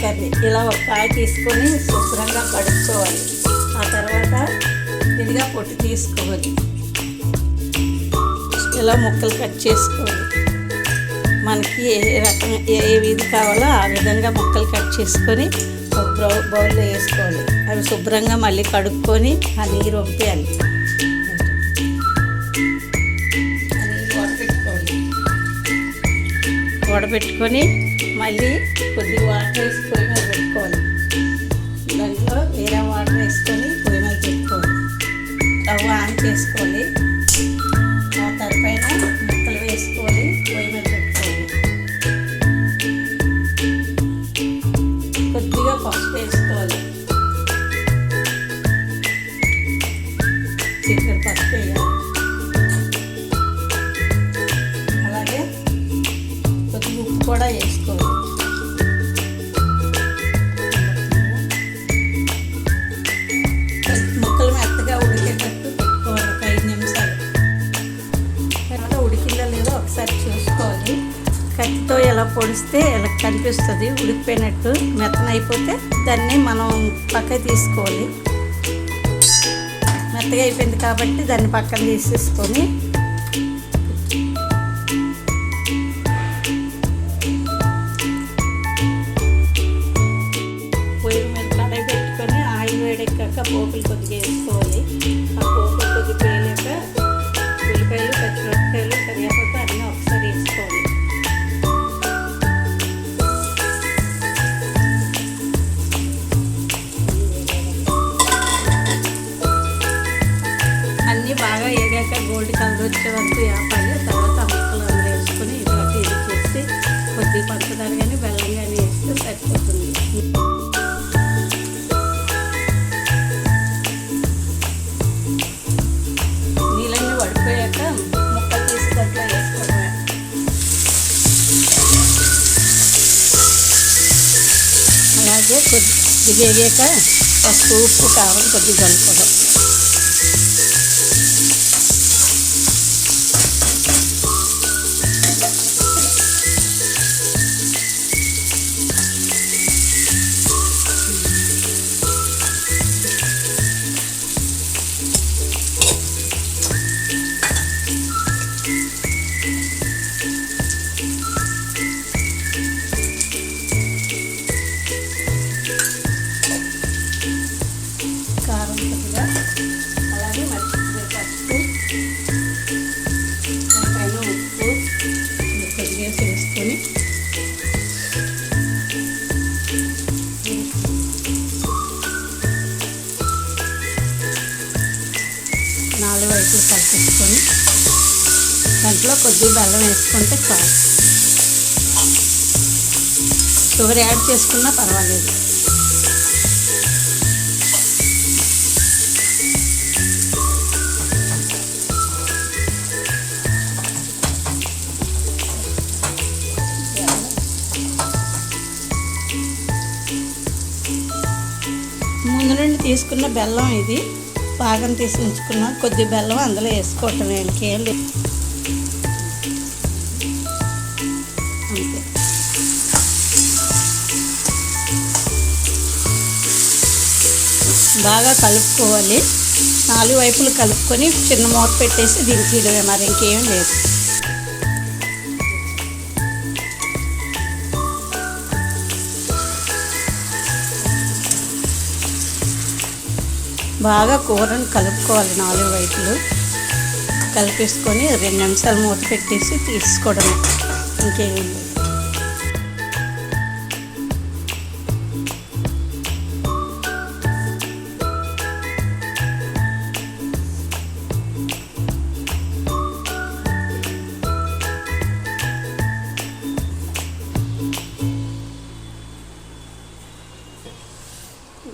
Curry. ఇలా ఒక కాయ తీసుకొని శుభ్రంగా కడుక్కోవాలి. ఆ తర్వాత ఇదిగా పొట్టు తీసుకోవాలి. ఇలా ముక్కలు కట్ చేసుకోవాలి. మనకి ఏ రకం ఏ విధి కావాలో ఆ విధంగా ముక్కలు కట్ చేసుకొని ఒక బౌల్లో వేసుకోవాలి. అవి శుభ్రంగా మళ్ళీ కడుక్కొని ఆ నీరు వంపేయాలి. వడపెట్టుకొని మళ్ళీ కొద్దిగా వాటర్ వేసి పొయ్యి మీద పెట్టుకోవాలి. దాంట్లో వేరే వాటర్ వేసుకొని పొయ్యి మీద పెట్టుకోవాలి. స్టవ్ ఆన్ చేసుకోవాలి. ఆ తరపైన ముక్కలు వేసుకోవాలి. పొయ్యి మీద పెట్టుకోవాలి. కొద్దిగా పసుపు వేసుకోవాలి. చికెన్ పసుపు వేయాలి. అలాగే కొద్దిగా ఉప్పు కూడా వేసుకోవాలి. ముక్కలు మెత్తగా ఉడికేటట్టు పెట్టుకోవాలి. ఒక 5 నిమిషాలు. తర్వాత ఉడికిందో లేదో ఒకసారి చూసుకోవాలి. కత్తితో ఎలా పొడిస్తే ఎలా కనిపిస్తుంది ఉడికిపోయినట్టు. మెత్తనైపోతే దాన్ని మనం పక్కకి తీసుకోవాలి. మెత్తగా అయిపోయింది కాబట్టి దాన్ని పక్కన తీసేసుకొని పొయ్యి మీద కడాయి పెట్టుకొని ఆయిల్ వేడెక్కాక పోపులు కొద్దిగా వేసుకోవాలి. ఆ పోపులు కొద్దిగా పేలాక ఉల్లిపాయలు, పచ్చిమిరపకాయలు, కరివేపాకు అన్నీ ఒకసారి వేసుకోవాలి. అన్నీ బాగా వేగాక గోల్డ్ కలర్ వచ్చే వరకు వేపాలి. తర్వాత ఆ ముక్కలు అందులో వేసుకొని ఇటువంటి ఇది చేసి కొద్దిగా పంచదార కానీ బెల్లం కానీ వేస్తే సరిపోతుంది. నీళ్ళన్నీ పడిపోయాక ముక్కలు తీసి దాంట్లో వేసుకోవడమే. అలాగే కొద్దిగా వేగాక పసుపు, ఉప్పు, కారం కొద్దిగా కలుపుకోవడం. కారం కొద్దిగా, అలాగే మర్చిపోయి పసుపు, పైన ఉప్పు కొద్దిగా వేసుకొని 4 వైపులు కలిపేసుకొని దాంట్లో కొద్దిగా బెల్లం వేసుకుంటే చాలు. షుగర్ యాడ్ చేసుకున్నా పర్వాలేదు. ముందు నుండి తీసుకున్న బెల్లం ఇది పాకం తీసి ఉంచుకున్న కొద్ది బెల్లం అందులో వేసుకోవటం. ఇంకేం లేదు. అంతే. బాగా కలుపుకోవాలి. 4 వైపులు కలుపుకొని చిన్న మూత పెట్టేసి దించేయడమే. మరి ఇంకేం లేదు. బాగా కూరను కలుపుకోవాలి. 4 వైపులు కలిపేసుకొని 2 నిమిషాలు మూత పెట్టేసి తీసుకోవడమే. ఇంకేం లేదు.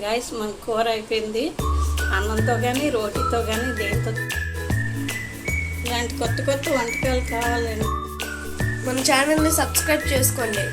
గైస్, మన కూర అయిపోయింది. అన్నంతో కానీ రోటీతో కానీ దేంతో. ఇలాంటి కొత్త కొత్త వంటకాలు కావాలండి మన ఛానల్ని సబ్స్క్రైబ్ చేసుకోండి.